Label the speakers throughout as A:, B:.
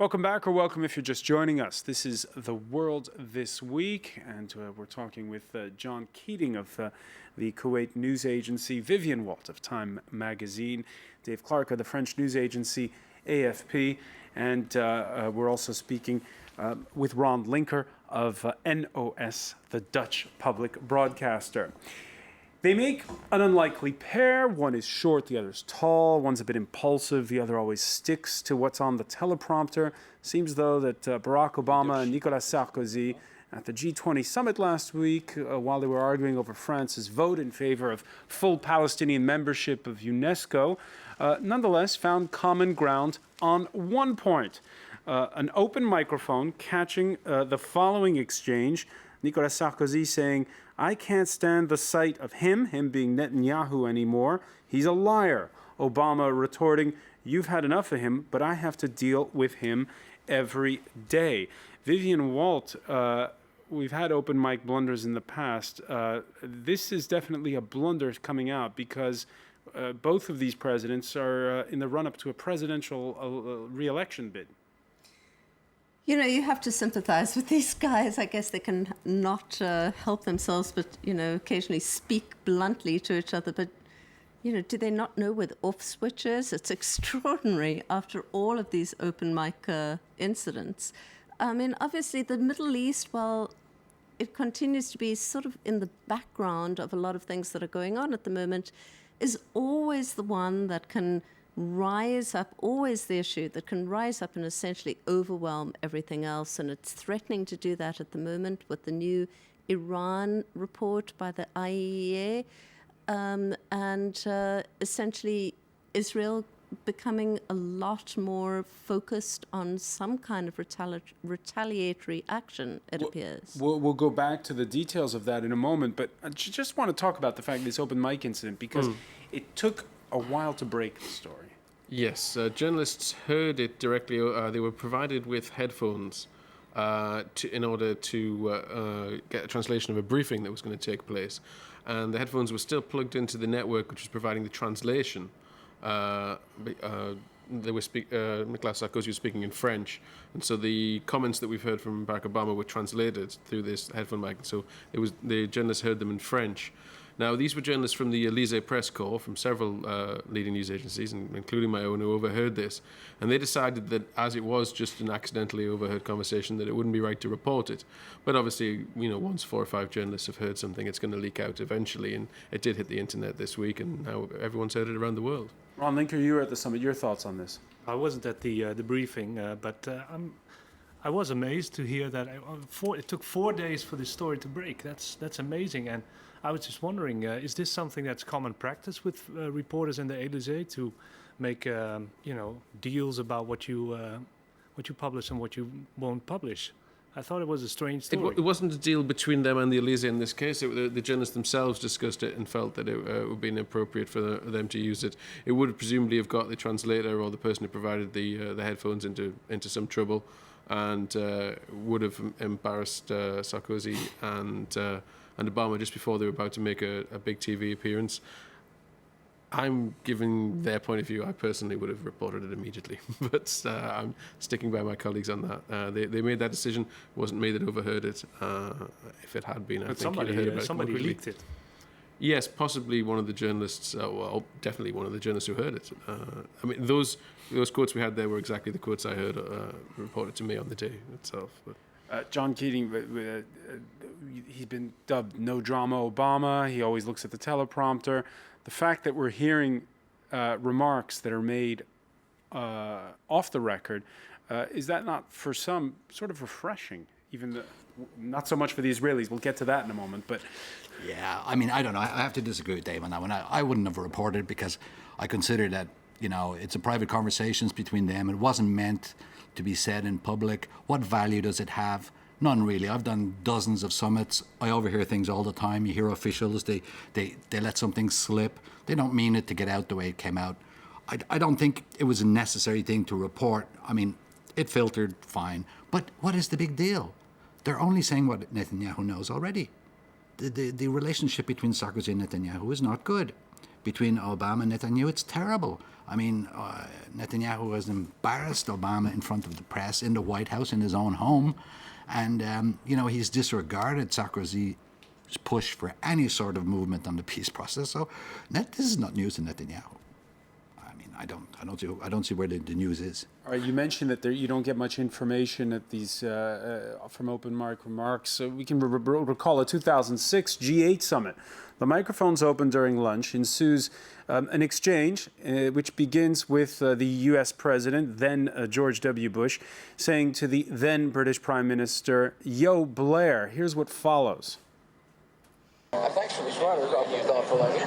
A: Welcome back, or welcome if you're just joining us. This is The World This Week, and we're talking with John Keating of the Kuwait news agency, Vivian Walt of Time magazine, Dave Clark of the French news agency, AFP, and we're also speaking with Ron Linker of NOS, the Dutch public broadcaster. They make an unlikely pair. One is short, the other's tall. One's a bit impulsive, the other always sticks to what's on the teleprompter. Seems, though, that Barack Obama and Nicolas Sarkozy at the G20 summit last week, while they were arguing over France's vote in favor of full Palestinian membership of UNESCO, nonetheless found common ground on one point. An open microphone catching the following exchange. Nicolas Sarkozy saying, "I can't stand the sight of him being Netanyahu anymore. He's a liar." Obama retorting, "You've had enough of him, but I have to deal with him every day." Vivian Walt, we've had open mic blunders in the past. This is definitely a blunder coming out because both of these presidents are in the run-up to a presidential re-election bid.
B: You know, you have to sympathize with these guys. I guess they can not help themselves, but, occasionally speak bluntly to each other. But, do they not know where the off switch is? It's extraordinary after all of these open mic incidents. I mean, obviously, the Middle East, well, it continues to be sort of in the background of a lot of things that are going on at the moment, is always the one that can rise up, always the issue that can rise up and essentially overwhelm everything else. And it's threatening to do that at the moment with the new Iran report by the IAEA, and essentially Israel becoming a lot more focused on some kind of retaliatory action, it appears.
A: We'll go back to the details of that in a moment, but I just want to talk about the fact of this open mic incident, because it took a while to break the story.
C: Yes, journalists heard it directly. They were provided with headphones in order to get a translation of a briefing that was going to take place. And the headphones were still plugged into the network, which was providing the translation. Nicolas Sarkozy was speaking in French, and so the comments that we've heard from Barack Obama were translated through this headphone mic. So the journalists heard them in French. Now, these were journalists from the Élysée Press Corps, from several leading news agencies, including my own, who overheard this. And they decided that, as it was just an accidentally overheard conversation, that it wouldn't be right to report it. But obviously, once 4 or 5 journalists have heard something, it's going to leak out eventually. And it did hit the internet this week, and now everyone's heard it around the world.
A: Ron Linker, you were at the summit. Your thoughts on this?
D: I wasn't at the briefing, but I was amazed to hear that it took 4 days for this story to break. That's amazing. And I was just wondering, is this something that's common practice with reporters in the Élysée to make deals about what you publish and what you won't publish? I thought it was a strange story.
C: It wasn't a deal between them and the Élysée in this case. The journalists themselves discussed it and felt that it would be inappropriate for them to use it. It would presumably have got the translator or the person who provided the headphones into some trouble, and would have embarrassed Sarkozy and Obama just before they were about to make a big TV appearance. I'm giving their point of view. I personally would have reported it immediately, but I'm sticking by my colleagues on that. They made that decision. It wasn't me that overheard it. If it had been, I think you'd have heard about it.
D: Somebody leaked it.
C: Yes, possibly one of the journalists. Well, definitely one of the journalists who heard it. I mean, those quotes we had there were exactly the quotes I heard reported to me on the day itself. But.
A: John Keating, he's been dubbed "No Drama Obama." He always looks at the teleprompter. The fact that we're hearing remarks that are made off the record, is that not for some sort of refreshing? Not so much for the Israelis. We'll get to that in a moment. But
E: yeah, I mean, I don't know. I have to disagree with Dave on that one. I wouldn't have reported because I consider that it's a private conversations between them. It wasn't meant to be said in public. What value does it have? None really. I've done dozens of summits. I overhear things all the time. You hear officials, they let something slip. They don't mean it to get out the way it came out. I don't think it was a necessary thing to report. I mean, it filtered fine. But what is the big deal? They're only saying what Netanyahu knows already. The relationship between Sarkozy and Netanyahu is not good. between Obama and Netanyahu. It's terrible. I mean, Netanyahu has embarrassed Obama in front of the press in the White House, in his own home. And, he's disregarded Sarkozy's push for any sort of movement on the peace process. So this is not news to Netanyahu. I mean, I don't see where the news is.
A: All right, you mentioned that you don't get much information at these from open mic remarks. So we can recall a 2006 G8 summit. The microphones open during lunch. Ensues an exchange which begins with the U.S. president, then George W. Bush, saying to the then British Prime Minister, "Yo, Blair." Here's what follows.
F: Thanks for the sweaters, awfully thoughtful of you.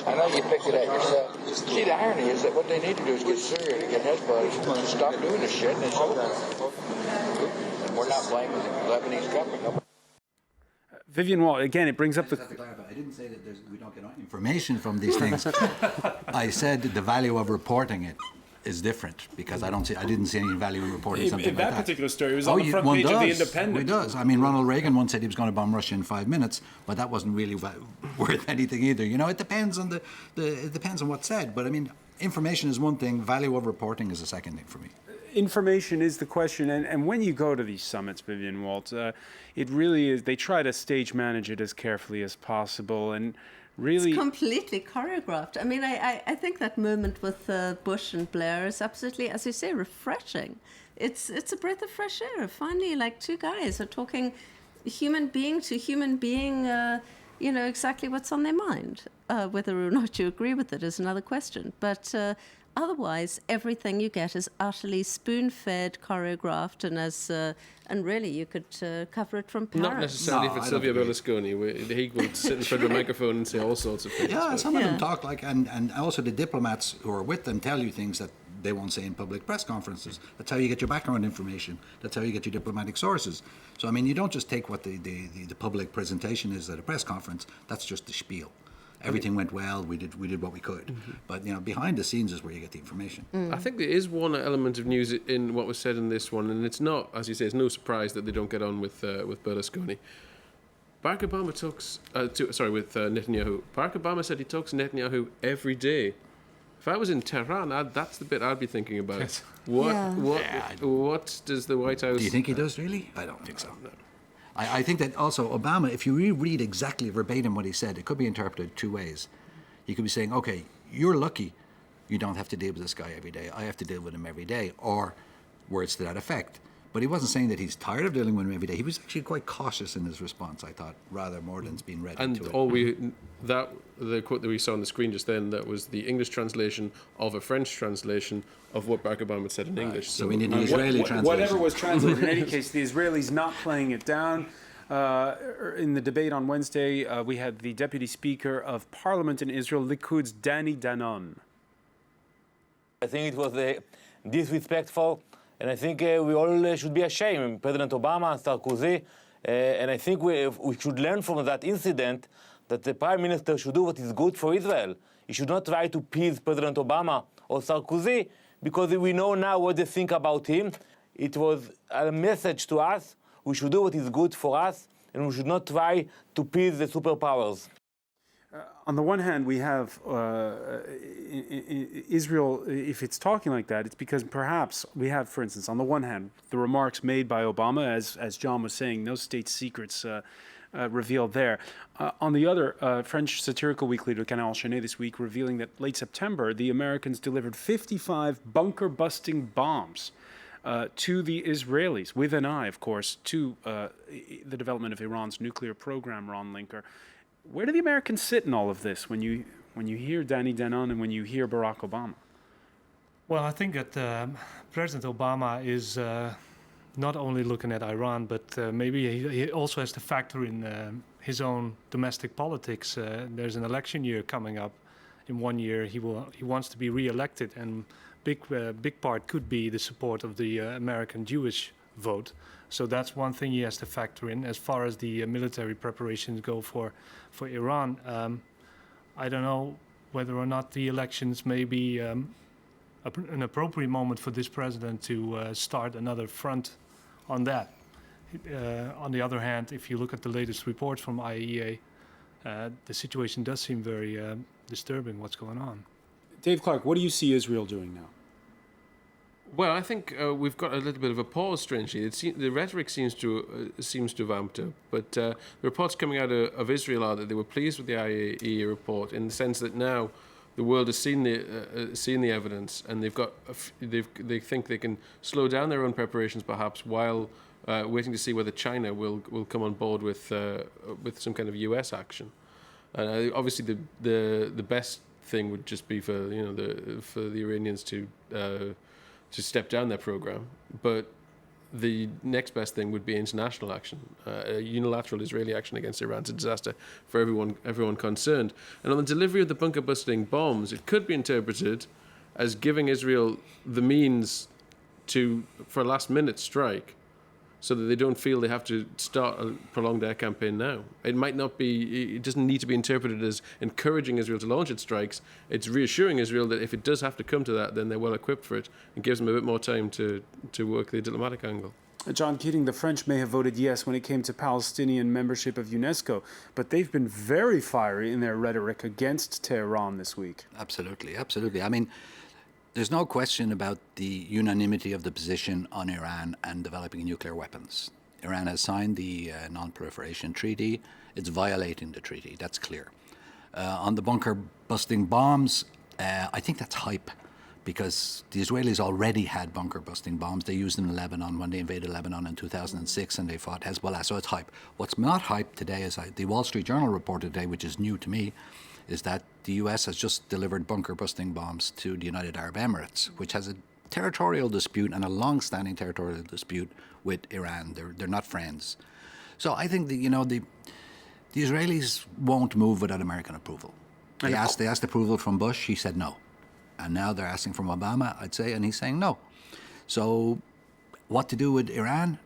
F: I know you picked it up yourself. See, the irony is that what they need to do is get Syria to get Hezbollah to stop doing this shit, and it's over. And we're not blaming the Lebanese government.
A: Vivian Walt, again, it brings up the...
E: I didn't say that we don't get information from these things. I said the value of reporting it is different, because I didn't see any value in reporting something like that.
A: In that particular story, it was on the front page of The Independent.
E: It does. I mean, Ronald Reagan once said he was going to bomb Russia in 5 minutes, but that wasn't really worth anything either. It depends on it depends on what's said. But I mean, information is one thing. Value of reporting is a second thing for me.
A: Information is the question, and when you go to these summits, Vivian Walt, it really is. They try to stage manage it as carefully as possible, and really,
B: it's completely choreographed. I mean, I think that moment with Bush and Blair is absolutely, as you say, refreshing. It's a breath of fresh air. Finally, like two guys are talking human being to human being. Exactly what's on their mind. Whether or not you agree with it is another question. But otherwise, everything you get is utterly spoon-fed, choreographed, and really you could cover it from Paris.
C: Not necessarily for Silvio Berlusconi, where he would sit in front of a microphone and say all sorts of things.
E: Yeah, some of them talk like, and also the diplomats who are with them tell you things that they won't say in public press conferences. That's how you get your background information. That's how you get your diplomatic sources. So, I mean, you don't just take what the public presentation is at a press conference. That's just the spiel. Everything went well. We did what we could. Mm-hmm. But behind the scenes is where you get the information.
C: I think there is one element of news in what was said in this one, and it's not, as you say, it's no surprise that they don't get on with Berlusconi. Barack Obama talks with Netanyahu. Barack Obama said he talks to Netanyahu every day. If I was in Tehran, that's the bit I'd be thinking about.
D: Yes.
C: What does the White House...
E: Do you think he does, really? I don't think so.
C: No.
E: I think that also Obama, if you reread exactly verbatim what he said, it could be interpreted two ways. He could be saying, okay, you're lucky you don't have to deal with this guy every day. I have to deal with him every day, or words to that effect. But he wasn't saying that he's tired of dealing with him every day. He was actually quite cautious in his response, I thought, rather more than being ready to it.
C: And the quote that we saw on the screen just then, that was the English translation of a French translation of what Barack Obama said in English.
E: So we need an Israeli translation.
A: Whatever was translated. In any case, the Israelis not playing it down. In the debate on Wednesday, we had the Deputy Speaker of Parliament in Israel, Likud's Danny Danon.
G: I think it was disrespectful, and I think we all should be ashamed, President Obama and Sarkozy, and I think we should learn from that incident that the Prime Minister should do what is good for Israel. He should not try to appease President Obama or Sarkozy, because we know now what they think about him. It was a message to us. We should do what is good for us, and we should not try to appease the superpowers.
A: On the one hand, we have Israel, if it's talking like that, it's because perhaps we have, for instance, on the one hand, the remarks made by Obama, as John was saying, no state secrets revealed there. On the other, French satirical weekly Le Canard Enchaîné this week revealing that late September, the Americans delivered 55 bunker-busting bombs to the Israelis, with an eye, of course, to the development of Iran's nuclear program, Ron Linker. Where do the Americans sit in all of this when you hear Danny Danon and when you hear Barack Obama?
D: Well, I think that President Obama is not only looking at Iran, but maybe he also has to factor in his own domestic politics. There's an election year coming up. In 1 year, he wants to be re-elected, and big part could be the support of the American Jewish vote. So that's one thing he has to factor in. As far as the military preparations go for Iran, I don't know whether or not the elections may be an appropriate moment for this president to start another front on that. On the other hand, if you look at the latest reports from IAEA, the situation does seem very disturbing. What's going on?
A: Dave Clark, what do you see Israel doing now?
C: Well, I think we've got a little bit of a pause. Strangely, the rhetoric seems to have amped up, but the reports coming out of Israel are that they were pleased with the IAEA report in the sense that now the world has seen the evidence, and they think they can slow down their own preparations, perhaps, while waiting to see whether China will come on board with some kind of U.S. action. Obviously, the best thing would just be for the Iranians to step down their program, but the next best thing would be international action. Unilateral Israeli action against Iran's a disaster for everyone concerned. And on the delivery of the bunker-busting bombs, it could be interpreted as giving Israel the means for a last-minute strike, so that they don't feel they have to start a prolonged air campaign now. It doesn't need to be interpreted as encouraging Israel to launch its strikes. It's reassuring Israel that if it does have to come to that, then they're well equipped for it, and gives them a bit more time to work the diplomatic angle.
A: John Keating, the French may have voted yes when it came to Palestinian membership of UNESCO, but they've been very fiery in their rhetoric against Tehran this week.
E: Absolutely, absolutely. I mean, there's no question about the unanimity of the position on Iran and developing nuclear weapons. Iran has signed the Non-Proliferation Treaty. It's violating the treaty. That's clear. On the bunker-busting bombs, I think that's hype, because the Israelis already had bunker-busting bombs. They used them in Lebanon when they invaded Lebanon in 2006, and they fought Hezbollah, so it's hype. What's not hype today is the Wall Street Journal reported today, which is new to me, is that the U.S. has just delivered bunker-busting bombs to the United Arab Emirates, which has a territorial dispute and a long-standing territorial dispute with Iran. They're not friends. So I think the Israelis won't move without American approval. They asked approval from Bush. He said no. And now they're asking from Obama, I'd say, and he's saying no. So what to do with Iran?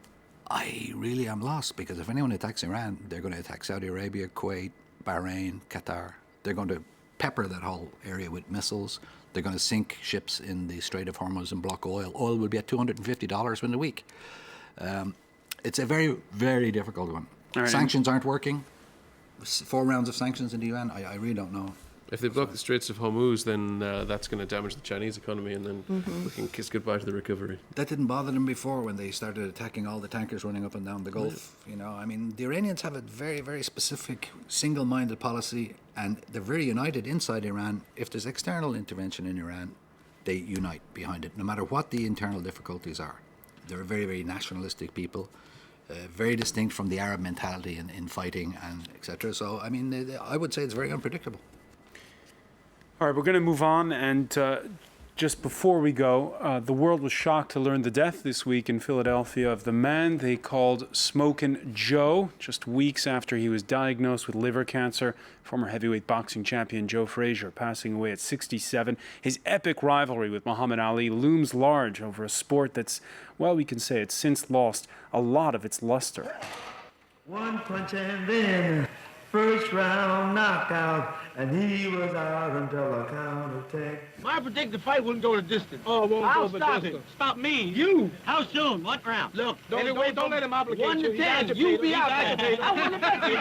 E: I really am lost, because if anyone attacks Iran, they're going to attack Saudi Arabia, Kuwait, Bahrain, Qatar. They're going to pepper that whole area with missiles. They're going to sink ships in the Strait of Hormuz and block oil. Oil will be at $250 within a week. It's a very, very difficult one. Right. Sanctions aren't working. 4 rounds of sanctions in the UN, I really don't know.
C: If they block the Straits of Hormuz, then that's going to damage the Chinese economy, and then we can kiss goodbye to the recovery.
E: That didn't bother them before when they started attacking all the tankers running up and down the Gulf. Yeah. I mean, the Iranians have a very, very specific, single-minded policy, and they're very united inside Iran. If there's external intervention in Iran, they unite behind it, no matter what the internal difficulties are. They're a very, very nationalistic people, very distinct from the Arab mentality in fighting and etc. So, I mean, I would say it's very unpredictable.
A: All right, we're going to move on, and just before we go, the world was shocked to learn the death this week in Philadelphia of the man they called Smokin' Joe, just weeks after he was diagnosed with liver cancer. Former heavyweight boxing champion Joe Frazier passing away at 67. His epic rivalry with Muhammad Ali looms large over a sport that's, well, we can say it's since lost a lot of its luster.
H: One punch and then first round knockout, and he was out until a count of 10.
I: I predict the fight wouldn't go the distance.
H: Oh, won't
I: I'll
H: go the
I: stop
H: distance.
I: it. Stop me.
H: You.
I: How soon? What round?
H: Look,
I: don't
H: let him obligate
I: 1
H: you.
I: to 10. You be out there. I wouldn't bet you.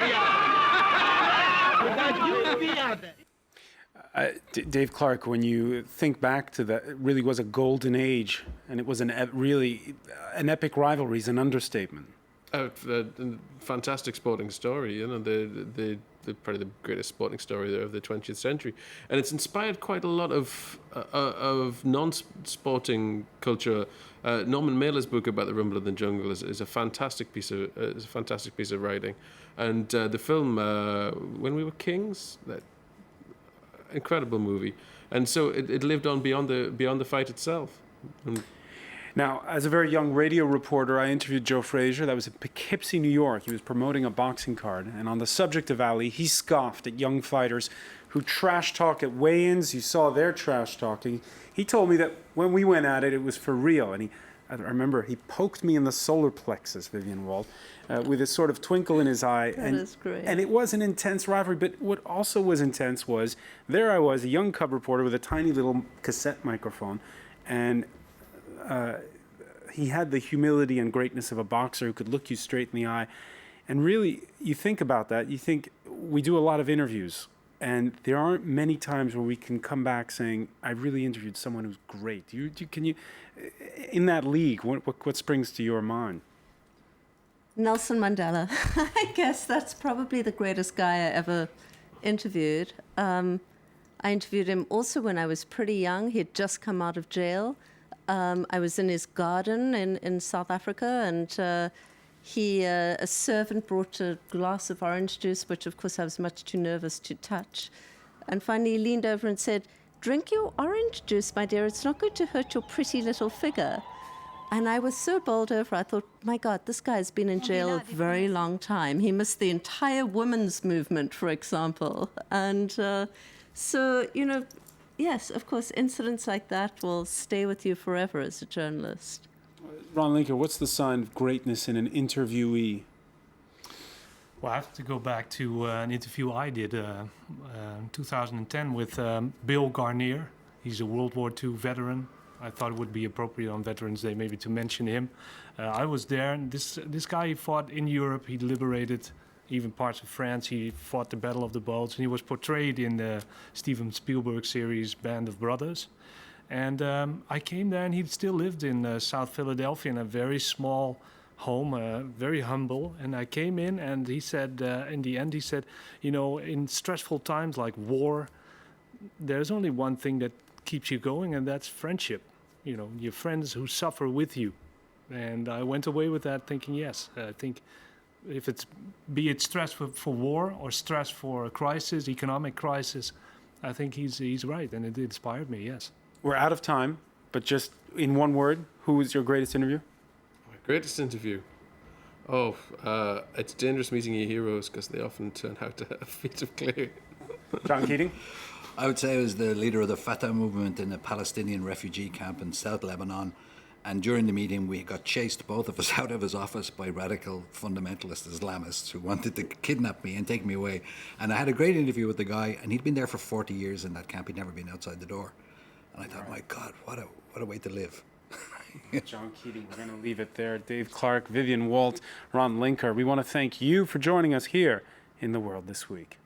I: You be out there.
A: Dave Clark, when you think back to that, it really was a golden age, and it was really an epic rivalry is an understatement.
C: Fantastic sporting story, the probably the greatest sporting story of the 20th century, and it's inspired quite a lot of non-sporting culture. Norman Mailer's book about the Rumble in the Jungle is a fantastic piece of writing, and the film When We Were Kings, that incredible movie, and so it lived on beyond the fight itself.
A: Now, as a very young radio reporter, I interviewed Joe Frazier. That was in Poughkeepsie, New York. He was promoting a boxing card. And on the subject of Ali, he scoffed at young fighters who trash talk at weigh-ins. You saw their trash talking. He told me that when we went at it, it was for real. And I remember he poked me in the solar plexus, Vivian Wald, with a sort of twinkle in his eye.
B: That is great.
A: And it was an intense rivalry. But what also was intense was, there I was, a young cub reporter with a tiny little cassette microphone. And he had the humility and greatness of a boxer who could look you straight in the eye. And really, you think about that, you think we do a lot of interviews, and there aren't many times where we can come back saying, I really interviewed someone who's great. Can you, in that league, what springs to your mind?
B: Nelson Mandela. I guess that's probably the greatest guy I ever interviewed. I interviewed him also when I was pretty young. He had just come out of jail. I was in his garden in South Africa, and a servant brought a glass of orange juice, which of course I was much too nervous to touch. And finally he leaned over and said, "Drink your orange juice, my dear. It's not going to hurt your pretty little figure." And I was so bowled over, I thought, my God, this guy's been in jail a very long time. He missed the entire women's movement, for example. And so, yes, of course, incidents like that will stay with you forever as a journalist.
A: Ron Linker, what's the sign of greatness in an interviewee?
D: Well, I have to go back to an interview I did in 2010 with Bill Garnier. He's a World War II veteran. I thought it would be appropriate on Veterans Day maybe to mention him. I was there, and this guy, he fought in Europe. He liberated even parts of France. He fought the Battle of the Bulge, and he was portrayed in the Steven Spielberg series Band of Brothers. And I came there, and he still lived in South Philadelphia in a very small home, very humble. And I came in, and he said, in the end, he said, in stressful times like war, there's only one thing that keeps you going, and that's friendship. Your friends who suffer with you. And I went away with that thinking, yes, I think if be it stress for war or stress for a crisis, economic crisis, I think he's right, and it inspired me, yes.
A: We're out of time, but just in one word, who was your greatest interview?
C: My greatest interview? It's dangerous meeting your heroes because they often turn out to have feet of clay.
A: John Keating?
E: I would say I was the leader of the Fatah movement in a Palestinian refugee camp in South Lebanon. And during the meeting, we got chased, both of us, out of his office by radical fundamentalist Islamists who wanted to kidnap me and take me away. And I had a great interview with the guy, and he'd been there for 40 years in that camp. He'd never been outside the door. And I thought, my God, what a way to live.
A: John Keating, we're going to leave it there. Dave Clark, Vivian Walt, Ron Linker, we want to thank you for joining us here in The World This Week.